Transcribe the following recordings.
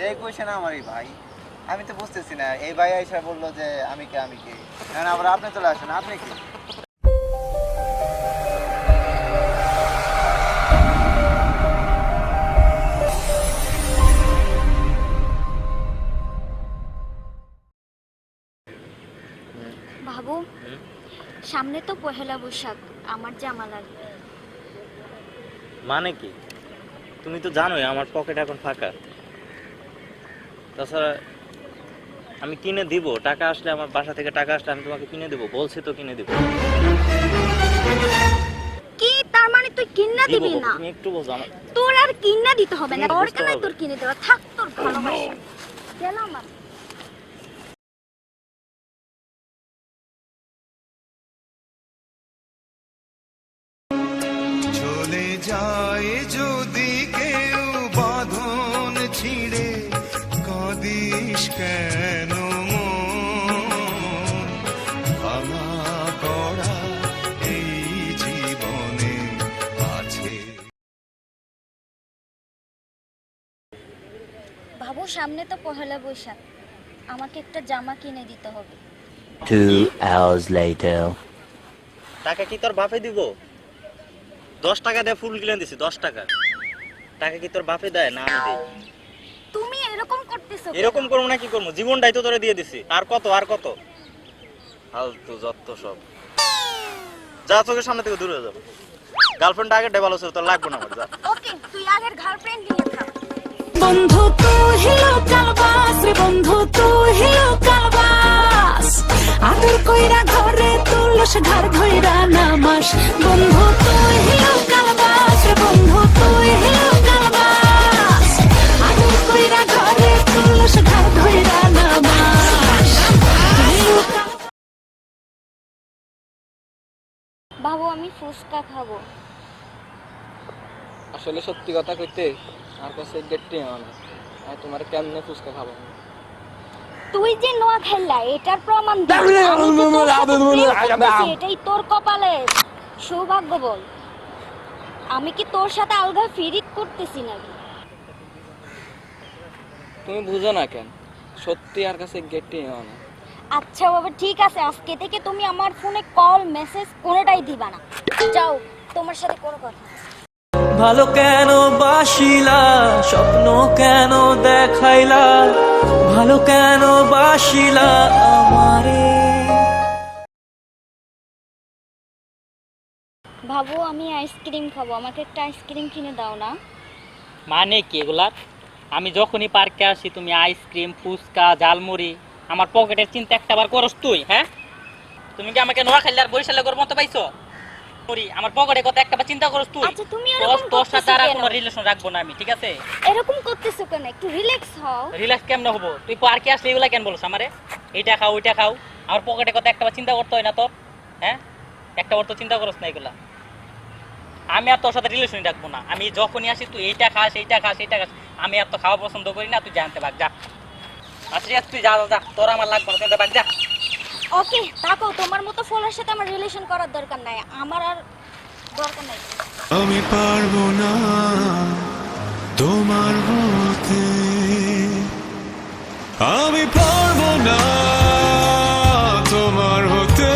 সেই কোয়েশ্চেন আমারই ভাই। আমি তো বুঝতেছি না, এই ভাই আইসা বললো যে আমি কে আমি কে, এখন আবার আপনি চলে আসেন, আপনি কি? বাবু, সামনে তো পহেলা বৈশাখ, আমার জামা লাগবে। মানে কি? তুমি তো জানোই আমার পকেট এখন ফাঁকা। তাছাড়া আমি কিনে দিব, টাকা আসলে, আমার বাসা থেকে টাকা আসলে আমি তোমাকে কিনে দেবো, বলছি তো কিনে দিব। কি তার মানে তুই কিন্না দিব, দিবি না? তুমি একটু বোঝো আমার। তোর আর কিন্না দিতে হবে না, তুমি ওর বুঝতে কেন হবে। তোর কিনে দেওয়া, থাক তোর ভালোবাসা কেন আমার। চলে যায় যদি কেউ বাঁধন ছিঁড়ে, কাঁদিস কেন মন? ভাঙা পড়া এই জীবনে আছে। বাবু, সামনে তো পহেলা বৈশাখ, আমাকে একটা জামা কিনে দিতে হবে। 2 hours later. টাকা কি তোর বাপে দিব? 10 টাকা দিয়ে ফুল কিনে দিছি, 10 টাকা। টাকা কি তোর বাপে দেয় না আমি দেই? তুমি এরকম করতেছো কেন? এরকম করবো না কি করবো? জীবনটাই তো তোরে দিয়ে দিছি, আর কত আর কত? ফালতু যত সব। যা, চোখের সামনে থেকে দূরে যাবো। গার্লফ্রেন্ড আগে ডেভালো ছিল, তোর লাগবে না আমার, যা। ওকে, তুই আগের গার্লফ্রেন্ড নিয়ে থাক। বন্ধু তুই হিলো কালবাস রে, বন্ধু তুই হিলো কালবাস, আদর কইরা ঘরে তুলস ঘর ধইরা নামাস। বন্ধু তুই হিলো কালবাস রে, বন্ধু তুই হিলো কালবাস, আদর কইরা ঘরে তুলস ঘর ধইরা নামাস। বাবু, আমি ফুচকা খাবো। আসলে সত্যি কথা কইতে আর কাছে গেটটি না, আর তোমার কেমনে ফুচকা খাবো? তুই যে নোয়া খেললা এটার প্রমাণ দে। আমি যে তোর সাথে প্রেম করতেছি, এটাই তোর কপালে সৌভাগ্য বল। আমি কি তোর সাথে আলগা ফিরিক করতেছি নাকি? তুমি বুঝো না কেন? সত্যি আর কাছে গেটটি না। আচ্ছা বাবা, ঠিক আছে, আজকে থেকে তুমি আমার ফোনে কল মেসেজ কোনোটাই দিবা না। যাও, তোমার সাথে কোনো কথা না। ভালো কেন বাসিলা, স্বপ্ন কেন দেখাইলা, ভালো কেন বাসিলা আমারে। বাবু, আমি আইসক্রিম খাবো, আমাকে একটা আইসক্রিম কিনে দাও না। মানে কি এগুলার? আমি যখনই পার্কে আসি তুমি আইসক্রিম, ফুচকা, ঝালমুড়ি, আমার পকেটের চিন্তা একটা বার করস তুই? হ্যাঁ, তুমি কি আমাকে নোয়াখালী আর বরিশালে গর মতো পাইছো? আমার পকেটে কত একটা বার চিন্তা করস তুই? আচ্ছা, তুমি এরকম তোর সাথে করতেছো আর কেন? কোনো রিলেশন রাখবো না আমি, ঠিক আছে? এরকম করতেছো কেন? একটু রিল্যাক্স হও। রিল্যাক্স কেমন হবো? তুই পার্কে আসলে এগুলা কেন বলছ আমারে? এইটা খাও ওইটা খাও, আমার পকেটে কত একটা বার চিন্তা করতে হয় না তোর? হ্যাঁ, একটা বার তো চিন্তা করস না এগুলা। আমি আর তোর সাথে রিলেশন রাখবো না। আমি যখনই আসি তুই এইটা খাস এইটা খাস এইটা খাস, আমি আর তো খাওয়া পছন্দ করি না, তুই জানতে পার, যা। আচ্ছা ঠিক আছে, তুই যা যা, তোর আমার লাগবে না, তুই যা। ওকে, থাকো, তোমার মতো ফোনের সাথে আমার রিলেশন করার দরকার নাই, আমার আর দরকার নাই। আমি পারবো না তোমার হতে, আমি পারবো না তোমার হতে।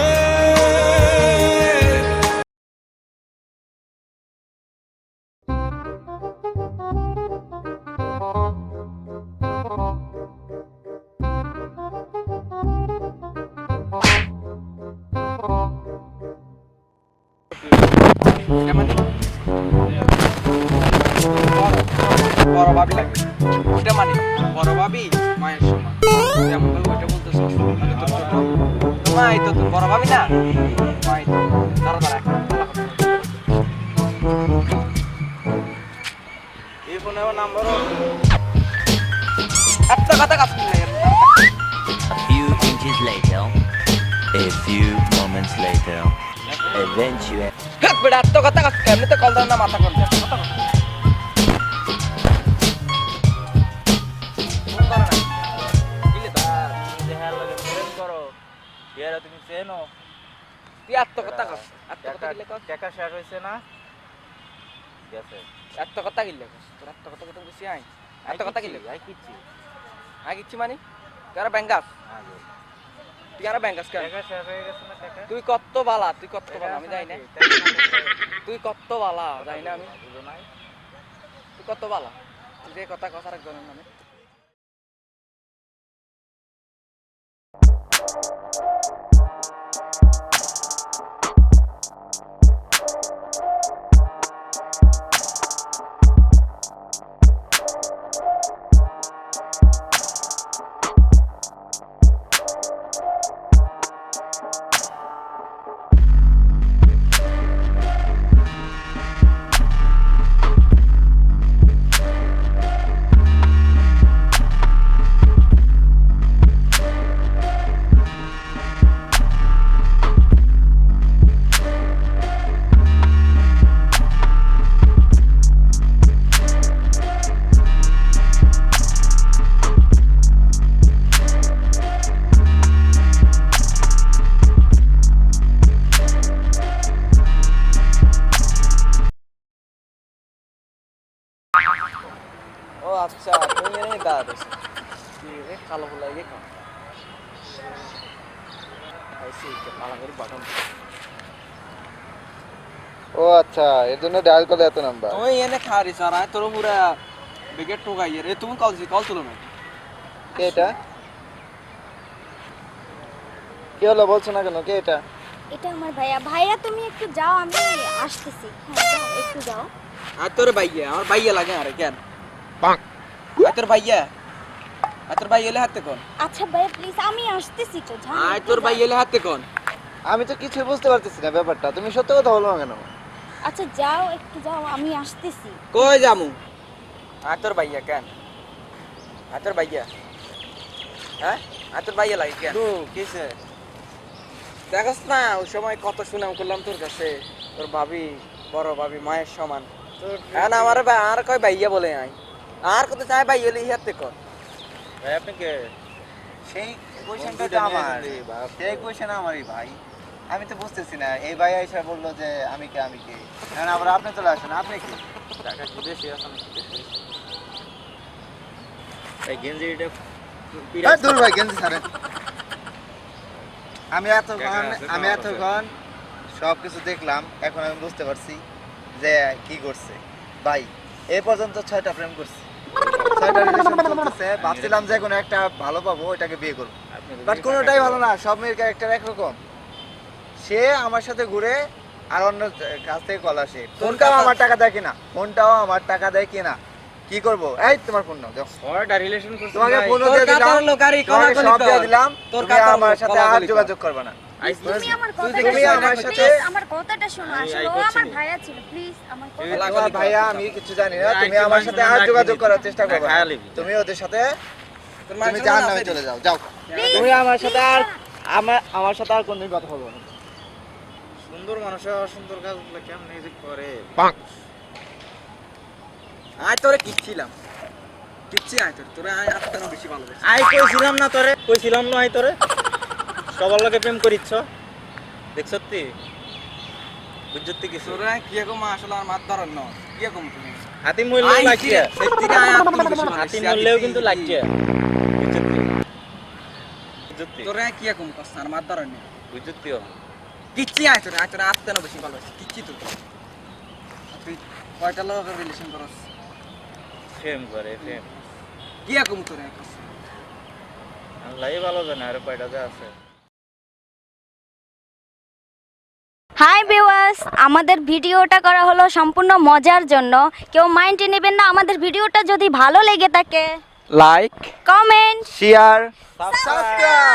কেমন বড় ভাবি লাগে ওটা, মানে বড় ভাবি মায়ের সমান, যেমন বলবো ওইটা বলতেছ। মানে তোর ছোট মাই তো তোর বড় ভাবি না, মাই তো দাঁড়া দাঁড়া। এই ফোনে আমার নাম্বার একটা কথা কাজ করলে A few inches later. A few moments later. Eventually. হাত বেড়া এত কথা কাজ, এমনি তো কল দাও না, মাথা করতে কথা কথা তুমি চেনো? তুই এত কথা কাজ, এত কথা গিলে কাজ, টাকা শেষ হয়েছে না? গেছে। এত কথা গিলে কাজ, তোর এত কথা কথা বুঝি আই। এত কথা কি লাগবে আই কিচ্ছি মানে তুই আর ব্যাঙ্গাস কেন তুই কত বালা আমি যাই না তুই কত বালা যাই না আমি তুই কত বালা তুই যে কথা কথা রাখবেন মানে ও আচ্ছা তুমি এনে দাঁড়াস কি রে কালো বলাই গে খাও আইসি কে পালা করে বাটন ও আচ্ছা এর জন্য ডায়াল করলে এত নাম্বার। তুই এনে খারি সারা তোর পুরা বিকেট টোকাই রে তুমি কল তুলো না কে এটা? কি হলো বলছো না কেন? কে এটা? এটা আমার ভাইয়া। ভাইয়া তুমি একটু যাও, আমি আসতেছি। হ্যাঁ যাও, একটু যাও। আর তোর ভাইয়া আমার ভাইয়া লাগে আরে কেন পাক আর তোর ভাইয়া এলে হাতে কোন আচ্ছা ভাইয়া প্লিজ আমি আসতেছি তো। যাও আর তোর ভাইয়া এলে হাতে কোন আমি তো কিছু বুঝতে পারতেছি না ব্যাপারটা, তুমি সত্য কথা বলো না কেন? আচ্ছা যাও, একটু যাও, আমি আসতেছি। কই যামু আর তোর ভাইয়া কেন আর তোর ভাইয়া হ্যাঁ আর তোর ভাইয়া লাগে কেন তো কিসে? দেখছ না ওই সময় কত সুনাম করলাম তোর কাছে, তোর ভাবি বড় ভাবি মায়ের সমান। এখন আমার আর কয় ভাইয়া বলে নাই আর কত চাই ভাই এলে হাতে কোন ভাই আপনি কে? সেই কোশ্চেনটা তো আমার, সেই কোশ্চেন আমারই ভাই। আমি তো বুঝতেছি না, এই ভাই আইসা বললো যে আমি কে এখন আবার আপনি চলে আসেন। আপনি কি টাকা কি বেশি আছে না? এই গেঞ্জিটা দূর ভাই, গেঞ্জি ছাড়েন। আমি এতক্ষণ সব কিছু দেখলাম, এখন আমি বুঝতে পারছি যে কি করছে ভাই। এই পর্যন্ত 6টা প্রেম করছে, 6টা রিলেশন চলতেছে। ভাবছিলাম যে কোনো একটা ভালো পাবো, ওইটাকে বিয়ে করবো, বাট কোনোটাই ভালো না। সব মেয়ের ক্যারেক্টার একরকম। সে আমার সাথে ঘুরে আর অন্য কাছ থেকে কল আসে। ফোনটাও আমার টাকা দেয় কিনা, কি করবো? এই তোমার ফোন নাও, যাও। 6টা রিলেশন করছে তোমাকে ভাই। ফোন দিয়ে দিলাম, তোমাকে সব দিয়ে দিলাম, তুমি আমার সাথে আর যোগাযোগ করবে না। তুমি আমার তুমি আমার সাথে আমার কথাটা শোনো। আসলে ও আমার ভাইয়া ছিল, প্লিজ আমার কথা। তোমার ভাইয়া আমি কিছু জানি না, তুমি আমার সাথে আর যোগাযোগ করার চেষ্টা করবে না। তুমি ওদের সাথে তুমি জাহান্নামে চলে যাও, যাও। তুমি আমার সাথে আর আমার সাথে আর কোনদিন কথা বলবো না। সুন্দর মানুষে অসুন্দর কাজগুলো কেমন এই যে করে? আয় তোরে কিচ্ছিলাম কিচ্ছি আয় তোরে আয় আত্মানো বেশি ভালোবাসি। আই কইছিলাম না আই তোরে সবার লগে প্রেম করিচ্ছ দেখ সত্যি বুঝতে কিছু তোরে কি রকম আসলে আর মাত ধরন না কি রকম তুমি হাতি মূল্য লাগিয়া সত্যি আয় আত্মানো বেশি ভালোবাসি। হাতি মূল্যও কিন্তু লাগিয়া বুঝতে তোরে কি রকম কষ্ট আর মাত ধরন না বুঝতেও কিচ্ছি আয় তোরে আত্মানো বেশি ভালোবাসি কিচ্ছি তো তুই কয়টা লোকের রিলেশন করছ প্রেম করে প্রেম কি রকম তোরে আল্লাহই ভালো জানে আর কয়টা যে আছে। হাই ভিউয়ার্স, আমাদের ভিডিওটা করা হলো সম্পূর্ণ মজার জন্য। কেউ মাইন্ডে নেবেন না। আমাদের ভিডিওটা যদি ভালো লেগে থাকে লাইক কমেন্ট শেয়ার, সাবস্ক্রাইব।